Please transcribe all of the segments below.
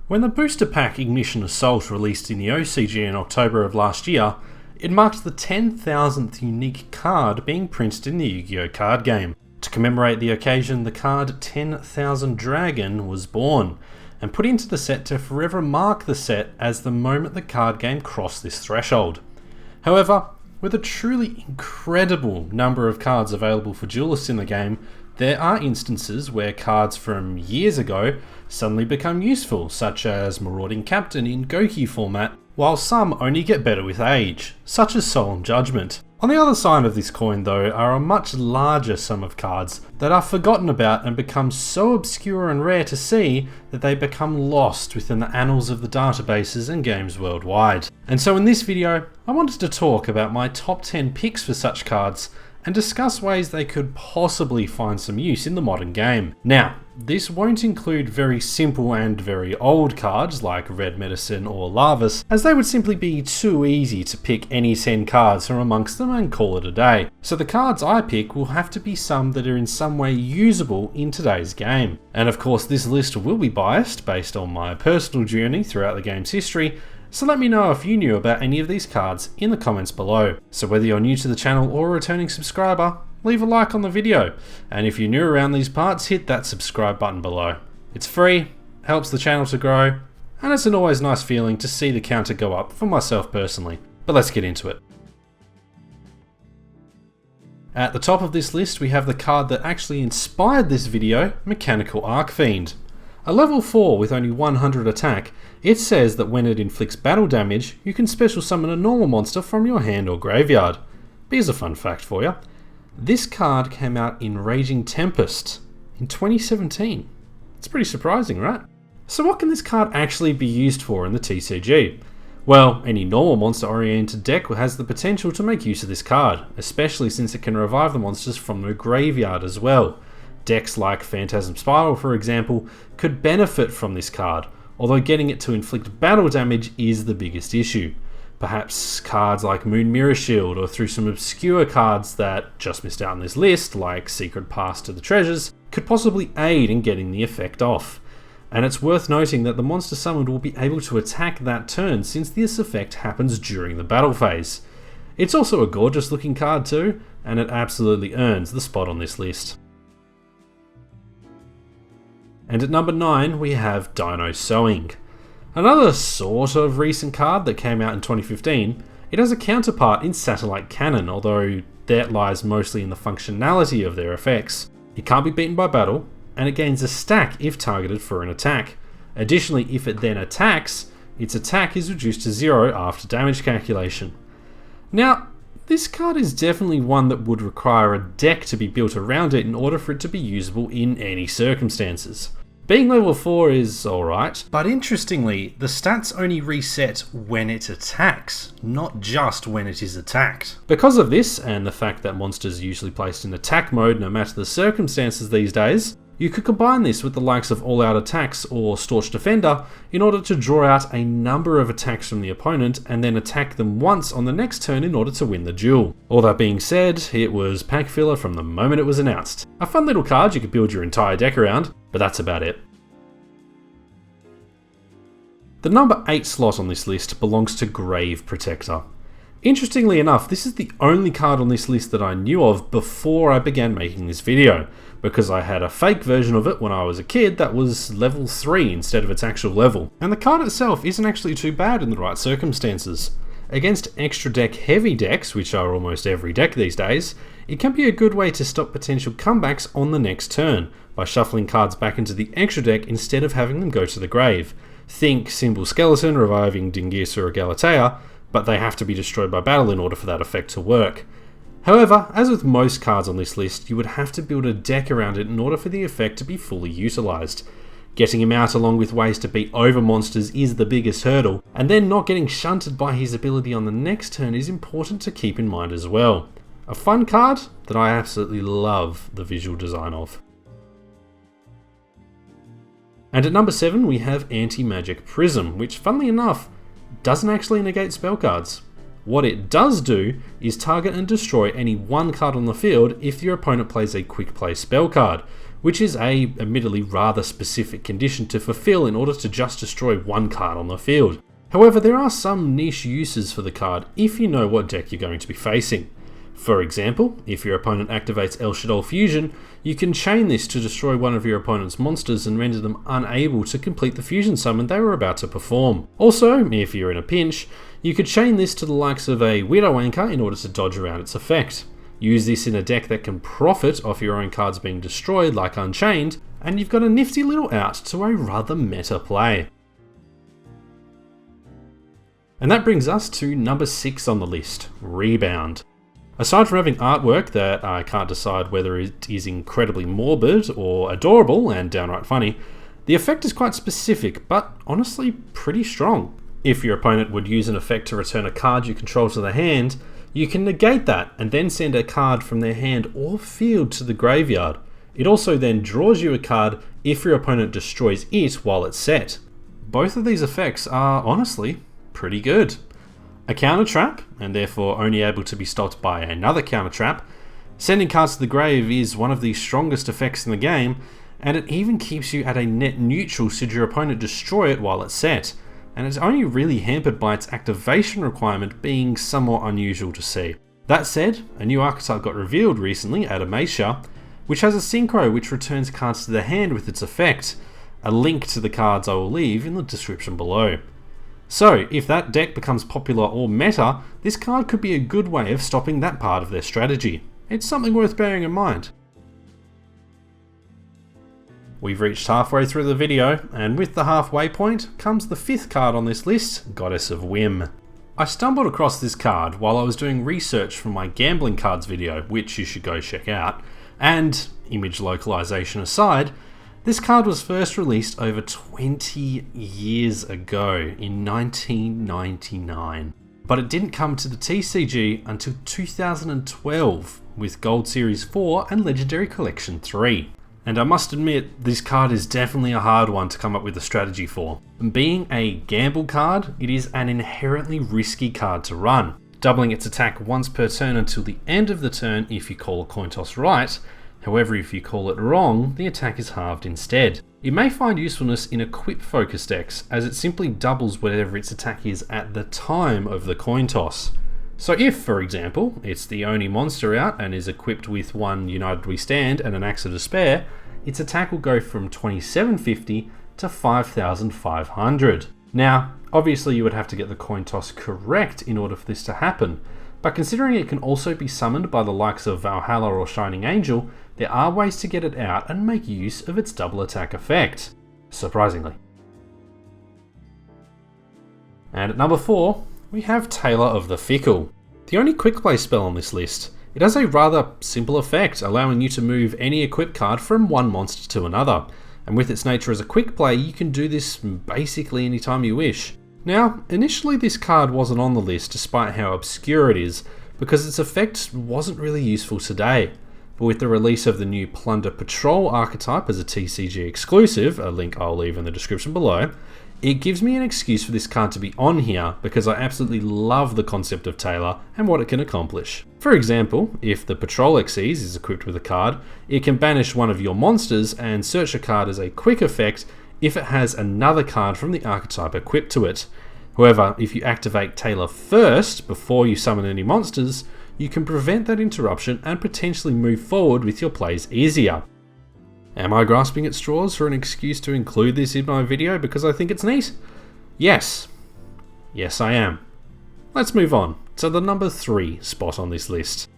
When the booster pack Ignition Assault released in the OCG in October of last year, it marked the 10,000th unique card being printed in the Yu-Gi-Oh card game. To commemorate the occasion, the card 10,000 Dragon was born, and put into the set to forever mark the set as the moment the card game crossed this threshold. However, with a truly incredible number of cards available for duelists in the game, there are instances where cards from years ago suddenly become useful, such as Marauding Captain in Goki format, while some only get better with age, such as Solemn Judgment. On the other side of this coin though are a much larger sum of cards that are forgotten about and become so obscure and rare to see that they become lost within the annals of the databases and games worldwide. And so in this video, I wanted to talk about my top 10 picks for such cards and discuss ways they could possibly find some use in the modern game. Now, this won't include very simple and very old cards like Red Medicine or Larvus, as they would simply be too easy to pick any 10 cards from amongst them and call it a day. So the cards I pick will have to be some that are in some way usable in today's game. And of course this list will be biased based on my personal journey throughout the game's history, so let me know if you knew about any of these cards in the comments below. So whether you're new to the channel or a returning subscriber, leave a like on the video, and if you're new around these parts, hit that subscribe button below. It's free, helps the channel to grow, and it's an always nice feeling to see the counter go up for myself personally. But let's get into it. At the top of this list we have the card that actually inspired this video, Mechanical Arc Fiend. A level 4 with only 100 attack, it says that when it inflicts battle damage, you can special summon a normal monster from your hand or graveyard. Here's a fun fact for you. This card came out in Raging Tempest in 2017. It's pretty surprising, right? So what can this card actually be used for in the TCG? Well, any normal monster oriented deck has the potential to make use of this card, especially since it can revive the monsters from the graveyard as well. Decks like Phantasm Spiral, for example, could benefit from this card, although getting it to inflict battle damage is the biggest issue. Perhaps cards like Moon Mirror Shield, or through some obscure cards that just missed out on this list, like Secret Pass to the Treasures, could possibly aid in getting the effect off. And it's worth noting that the monster summoned will be able to attack that turn since this effect happens during the battle phase. It's also a gorgeous looking card too, and it absolutely earns the spot on this list. And at number 9 we have Dino-Sewing. Another sort of recent card that came out in 2015, it has a counterpart in Satellite Cannon, although that lies mostly in the functionality of their effects. It can't be beaten by battle, and it gains a stack if targeted for an attack. Additionally, if it then attacks, its attack is reduced to 0 after damage calculation. Now, this card is definitely one that would require a deck to be built around it in order for it to be usable in any circumstances. Being level 4 is alright, but interestingly, the stats only reset when it attacks, not just when it is attacked. Because of this, and the fact that monsters are usually placed in attack mode no matter the circumstances these days, you could combine this with the likes of All Out Attacks or Staunch Defender in order to draw out a number of attacks from the opponent and then attack them once on the next turn in order to win the duel. All that being said, it was pack filler from the moment it was announced. A fun little card you could build your entire deck around, but that's about it. The number 8 slot on this list belongs to Grave Protector. Interestingly enough, this is the only card on this list that I knew of before I began making this video, because I had a fake version of it when I was a kid that was level 3 instead of its actual level. And the card itself isn't actually too bad in the right circumstances. Against extra deck heavy decks, which are almost every deck these days, it can be a good way to stop potential comebacks on the next turn, by shuffling cards back into the extra deck instead of having them go to the grave. Think Symbol Skeleton reviving Dingirsa or Galatea, but they have to be destroyed by battle in order for that effect to work. However, as with most cards on this list, you would have to build a deck around it in order for the effect to be fully utilised. Getting him out along with ways to beat over monsters is the biggest hurdle, and then not getting shunted by his ability on the next turn is important to keep in mind as well. A fun card that I absolutely love the visual design of. And at number 7 we have AntiMagic Prison, which funnily enough doesn't actually negate spell cards. What it does do is target and destroy any one card on the field if your opponent plays a quick play spell card, which is a admittedly rather specific condition to fulfill in order to just destroy one card on the field. However, there are some niche uses for the card if you know what deck you're going to be facing. For example, if your opponent activates El Shaddoll Fusion, you can chain this to destroy one of your opponent's monsters and render them unable to complete the fusion summon they were about to perform. Also, if you're in a pinch, you could chain this to the likes of a Wyncrer in order to dodge around its effect. Use this in a deck that can profit off your own cards being destroyed like Unchained, and you've got a nifty little out to a rather meta play. And that brings us to number 6 on the list, Rebound. Aside from having artwork that I can't decide whether it is incredibly morbid or adorable and downright funny, the effect is quite specific, but honestly pretty strong. If your opponent would use an effect to return a card you control to the hand, you can negate that and then send a card from their hand or field to the graveyard. It also then draws you a card if your opponent destroys it while it's set. Both of these effects are honestly pretty good. A counter trap, and therefore only able to be stopped by another counter trap. Sending cards to the grave is one of the strongest effects in the game, and it even keeps you at a net neutral should your opponent destroy it while it's set, and it's only really hampered by its activation requirement being somewhat unusual to see. That said, a new archetype got revealed recently, Adamatia, which has a synchro which returns cards to the hand with its effect. A link to the cards I will leave in the description below. So, if that deck becomes popular or meta, this card could be a good way of stopping that part of their strategy. It's something worth bearing in mind. We've reached halfway through the video, and with the halfway point comes the 5th card on this list, Goddess of Whim. I stumbled across this card while I was doing research for my gambling cards video, which you should go check out, and, image localization aside, this card was first released over 20 years ago in 1999, but it didn't come to the TCG until 2012 with Gold Series 4 and Legendary Collection 3. And I must admit, this card is definitely a hard one to come up with a strategy for. Being a gamble card, it is an inherently risky card to run, doubling its attack once per turn until the end of the turn if you call a coin toss right. However, if you call it wrong, the attack is halved instead. It may find usefulness in equip-focused decks, as it simply doubles whatever its attack is at the time of the coin toss. So if, for example, it's the only monster out and is equipped with one United We Stand and an Axe of Despair, its attack will go from 2750 to 5500. Now, obviously you would have to get the coin toss correct in order for this to happen, but considering it can also be summoned by the likes of Valhalla or Shining Angel, there are ways to get it out and make use of its double attack effect, surprisingly. And at number 4, we have Tailor of the Fickle. The only quick play spell on this list. It has a rather simple effect, allowing you to move any equipped card from one monster to another, and with its nature as a quick play, you can do this basically anytime you wish. Now, initially this card wasn't on the list despite how obscure it is, because its effect wasn't really useful today. But with the release of the new Plunder Patroll archetype as a TCG exclusive, a link I'll leave in the description below, it gives me an excuse for this card to be on here because I absolutely love the concept of Tailor and what it can accomplish. For example, if the Patrol Xyz is equipped with a card, it can banish one of your monsters and search a card as a quick effect if it has another card from the archetype equipped to it. However, if you activate Tailor first before you summon any monsters, you can prevent that interruption and potentially move forward with your plays easier. Am I grasping at straws for an excuse to include this in my video because I think it's neat? Yes. Yes, I am. Let's move on to the number 3 spot on this list.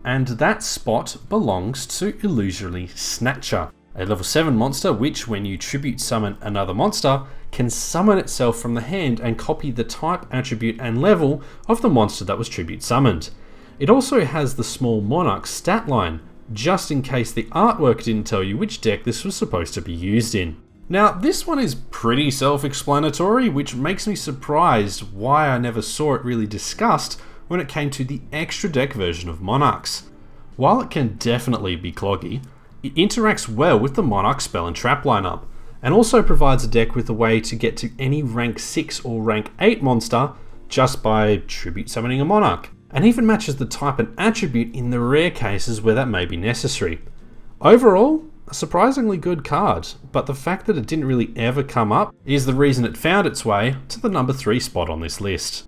And that spot belongs to Illusory Snatcher, a level 7 monster which, when you tribute summon another monster, can summon itself from the hand and copy the type, attribute and level of the monster that was tribute summoned. It also has the small Monarch stat line, just in case the artwork didn't tell you which deck this was supposed to be used in. Now, this one is pretty self-explanatory, which makes me surprised why I never saw it really discussed when it came to the extra deck version of Monarchs. While it can definitely be cloggy, it interacts well with the Monarch spell and trap lineup, and also provides a deck with a way to get to any rank 6 or rank 8 monster just by tribute summoning a Monarch. and even matches the type and attribute in the rare cases where that may be necessary. Overall, a surprisingly good card, but the fact that it didn't really ever come up is the reason it found its way to the number 3 spot on this list.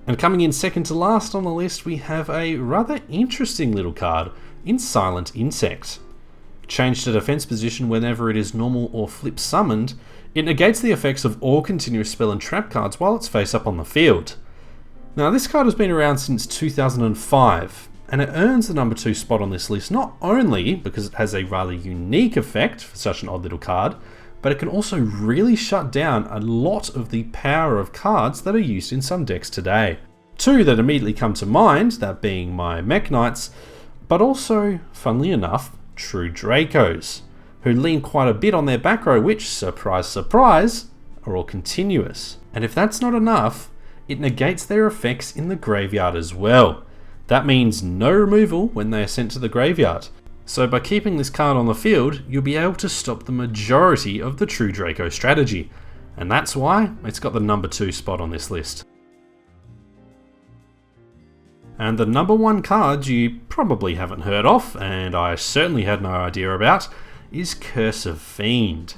And coming in second to last on the list, we have a rather interesting little card in Silent Insect. Change to defense position whenever it is normal or flip summoned, it negates the effects of all continuous spell and trap cards while it's face up on the field. Now this card has been around since 2005, and it earns the number 2 spot on this list not only because it has a rather unique effect for such an odd little card, but it can also really shut down a lot of the power of cards that are used in some decks today. 2 that immediately come to mind, that being my Mech Knights, but also, funnily enough, True Dracos, who lean quite a bit on their back row, which, surprise surprise, are all continuous. And if that's not enough, it negates their effects in the graveyard as well. That means no removal when they are sent to the graveyard. So by keeping this card on the field, you'll be able to stop the majority of the True Draco strategy. And that's why it's got the number 2 spot on this list. And the number 1 card you probably haven't heard of, and I certainly had no idea about, is Cursive Fiend.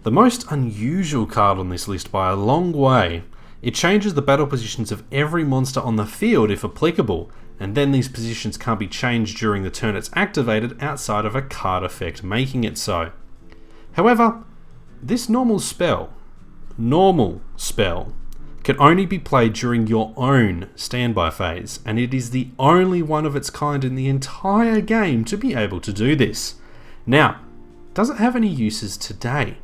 The most unusual card on this list by a long way. It changes the battle positions of every monster on the field if applicable, and then these positions can't be changed during the turn it's activated outside of a card effect making it so. However, this normal spell, can only be played during your own standby phase, and it is the only one of its kind in the entire game to be able to do this. Now, does it have any uses today?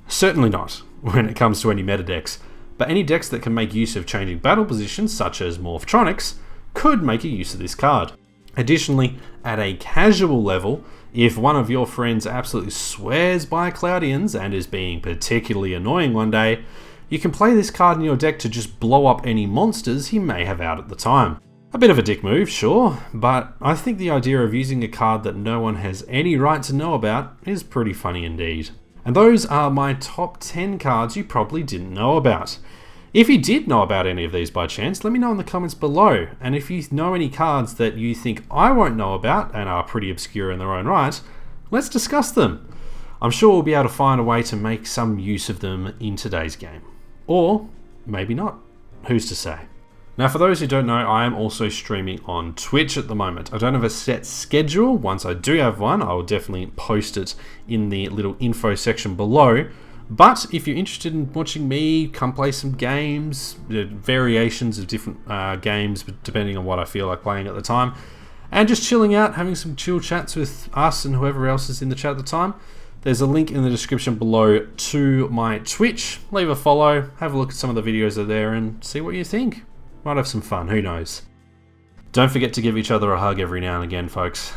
Certainly not, when it comes to any meta decks, but any decks that can make use of changing battle positions, such as Morphtronics, could make a use of this card. Additionally, at a casual level, if one of your friends absolutely swears by Cloudians and is being particularly annoying one day, you can play this card in your deck to just blow up any monsters he may have out at the time. A bit of a dick move, sure, but I think the idea of using a card that no one has any right to know about is pretty funny indeed. And those are my top 10 cards you probably didn't know about. If you did know about any of these by chance, let me know in the comments below. And if you know any cards that you think I won't know about and are pretty obscure in their own right, let's discuss them. I'm sure we'll be able to find a way to make some use of them in today's game. Or maybe not. Who's to say? Now, for those who don't know, I am also streaming on Twitch at the moment. I don't have a set schedule. Once I do have one, I will definitely post it in the little info section below. But if you're interested in watching me come play some games, variations of different games, depending on what I feel like playing at the time, and just chilling out, having some chill chats with us and whoever else is in the chat at the time, there's a link in the description below to my Twitch. Leave a follow, have a look at some of the videos that are there, and see what you think. Might have some fun, who knows. Don't forget to give each other a hug every now and again, folks.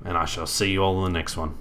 And I shall see you all in the next one.